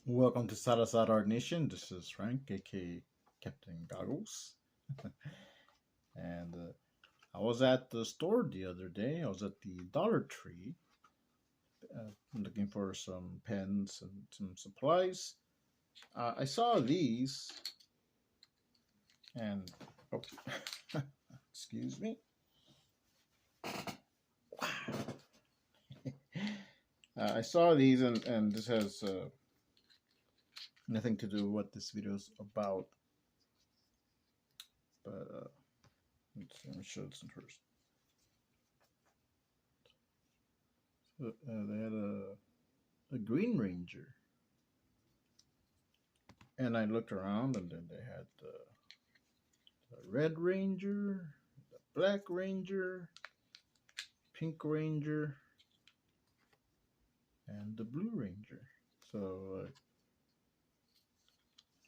Welcome to Sarasat Art Nation. This is Frank, aka Captain Goggles. and I was at the store the other day. I was at the Dollar Tree looking for some pens and some supplies. I saw these and, oh, excuse me. I saw these and this has nothing to do with what this video is about. But let me show this one first. So, they had a Green Ranger, and I looked around, and then they had the Red Ranger, the Black Ranger, Pink Ranger, and the Blue Ranger. So I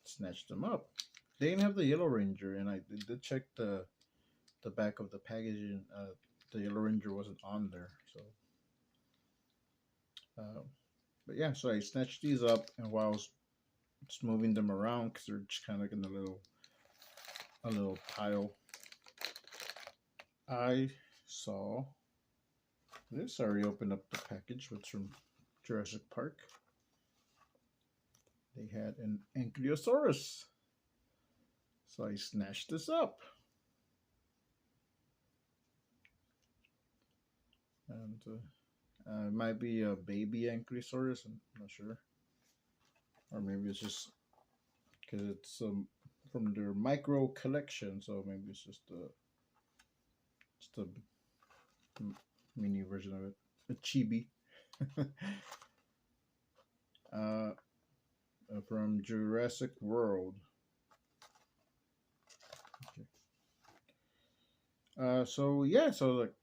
snatched them up. They didn't have the Yellow Ranger, and I did check the back of the packaging. The Yellow Ranger wasn't on there, so. But yeah, so I snatched these up, and while I was just moving them around, because they're just kind of like in a little pile, I saw this. I already opened up the package, which from Jurassic Park. They had an Ankylosaurus, so I snatched this up. And it might be a baby Ankylosaurus, I'm not sure. Or maybe it's just because it's from their micro collection, so maybe it's just a mini version of it, a chibi. From Jurassic World. Okay. So yeah, so like,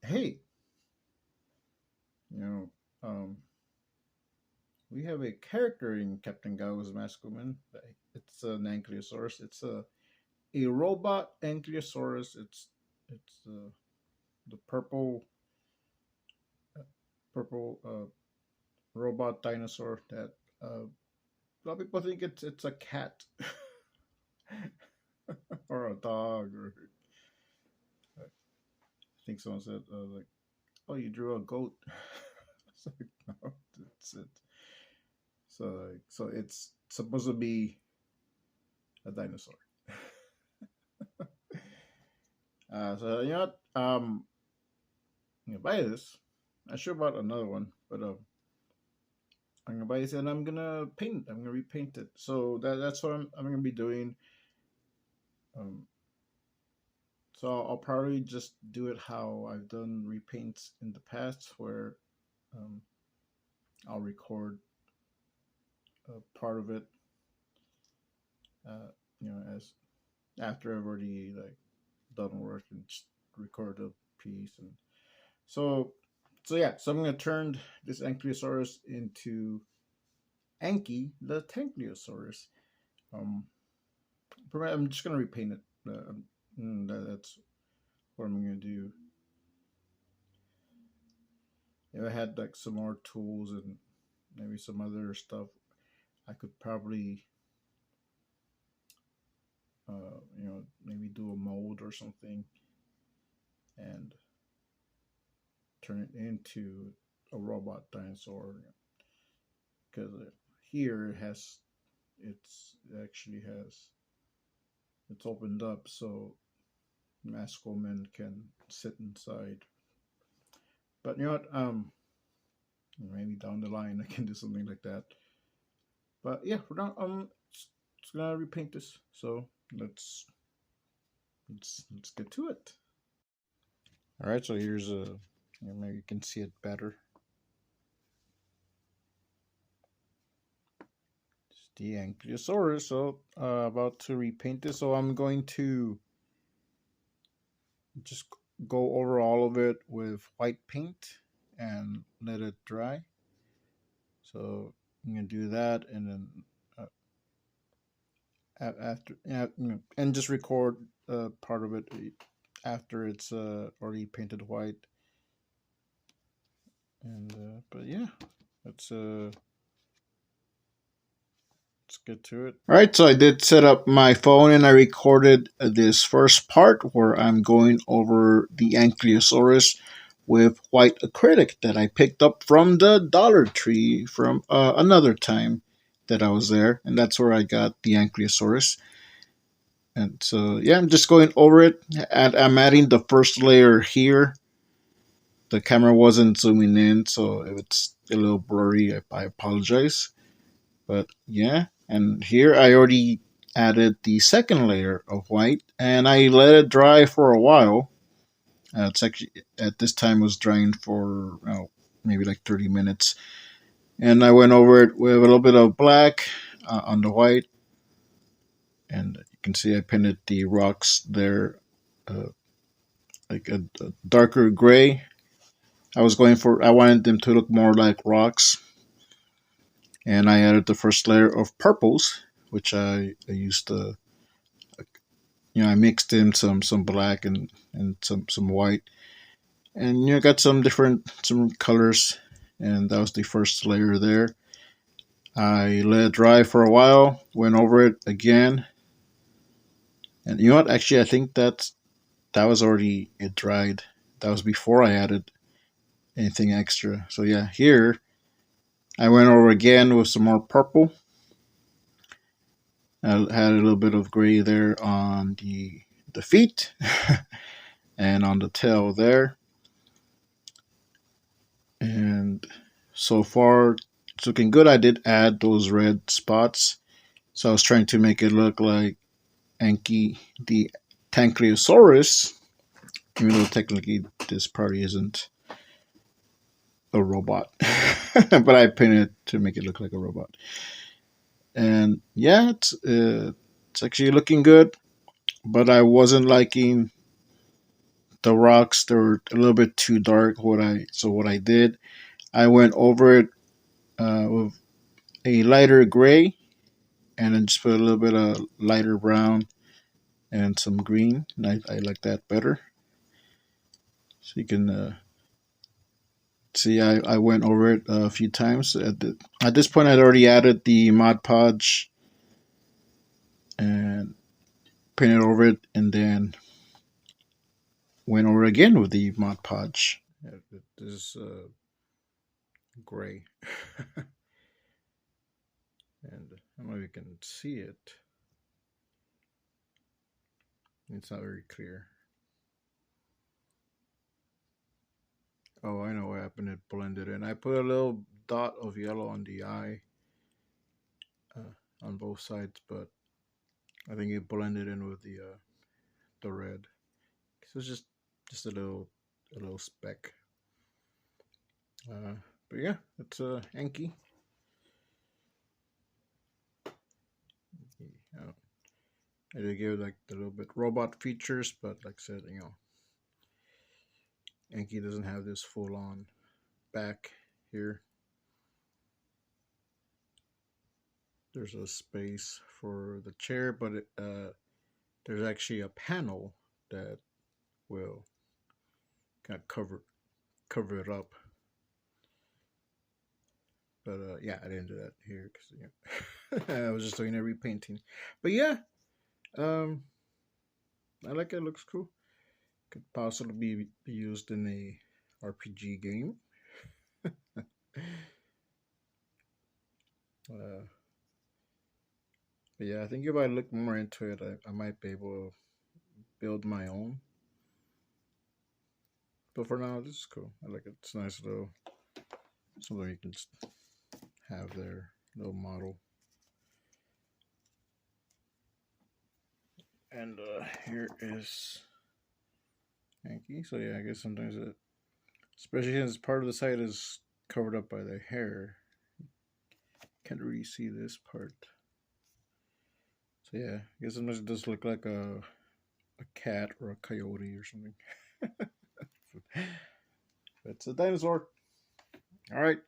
hey, we have a character in Captain Gau's Masculine. It's an Ankylosaurus. It's a robot Ankylosaurus. It's the purple robot dinosaur that a lot of people think it's a cat or a dog, or I think someone said like, oh, you drew a goat. It's like, no, it's it. So it's supposed to be a dinosaur. So you know what? I'm gonna buy this. I should have bought another one, but I'm gonna buy this and I'm gonna paint it. I'm gonna repaint it. So that's what I'm gonna be doing. So I'll probably just do it how I've done repaints in the past, where I'll record part of it, as after I've already like done work and just record a piece. And so yeah, so I'm gonna turn this Ankylosaurus into Anky the Tankylosaurus. I'm just gonna repaint it. That's what I'm gonna do. If I had like some more tools and maybe some other stuff, I could probably maybe do a mold or something and turn it into a robot dinosaur. Because here it's opened up, so Maskelman can sit inside. But you know what? Maybe down the line I can do something like that. But yeah, for now, just gonna repaint this. So let's get to it. All right, so here's maybe you can see it better. It's the Ankylosaurus. So about to repaint this. So I'm going to just go over all of it with white paint and let it dry. So I'm gonna do that, and then after and just record part of it after it's already painted white. And but yeah, that's let's get to it. All right, so I did set up my phone and I recorded this first part where I'm going over the Ankylosaurus with white acrylic that I picked up from the Dollar Tree from another time that I was there, and that's where I got the Ankylosaurus. And so yeah, I'm just going over it, and I'm adding the first layer here. The camera wasn't zooming in, so if it's a little blurry, I apologize. But yeah, and here I already added the second layer of white, and I let it dry for a while. It's actually at this time was drying for maybe like 30 minutes, and I went over it with a little bit of black on the white, and you can see I painted the rocks there like a darker gray. I wanted them to look more like rocks, and I added the first layer of purples, which I used to, I mixed in some black and some white, and got some colors, and that was the first layer there. I let it dry for a while, went over it again, and you know what? Actually, I think that was already it dried. That was before I added anything extra. So yeah, here I went over again with some more purple. I had a little bit of gray there on the feet and on the tail there. And so far, it's looking good. I did add those red spots. So I was trying to make it look like Anky, the Tankylosaurus, even though technically this probably isn't a robot. But I painted to make it look like a robot. And yeah, it's actually looking good. But I wasn't liking the rocks. They were a little bit too dark. What I did, I went over it with a lighter gray, and then just put a little bit of lighter brown and some green. And I like that better. So you can see I went over it a few times. At this point, I'd already added the Mod Podge and painted over it, and then went over again with the Mod Podge. This is gray. And I don't know if you can see it. It's not very clear. Oh, I know what happened. It blended in. I put a little dot of yellow on the eye on both sides, but I think it blended in with the red. So it's just a little speck. But yeah, it's Anky. I did give it like the little bit robot features, but like I said, Anky doesn't have this full on back here. There's a space for the chair, but there's actually a panel that will kind of cover it up. But yeah, I didn't do that here because I was just doing a repainting. But yeah, I like it. It looks cool. Could possibly be used in a RPG game. But yeah, I think if I look more into it, I might be able to build my own. But for now, this is cool. I like it. It's nice little something you can have there, little model. And here is Anky. So yeah, I guess sometimes especially since part of the side is covered up by the hair, can't really see this part. So yeah, I guess sometimes it does look like a cat or a coyote or something. But it's a dinosaur. All right.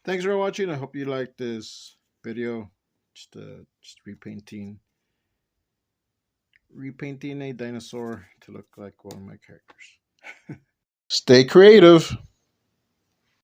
Thanks for watching. I hope you liked this video. Just repainting a dinosaur to look like one of my characters. Stay creative.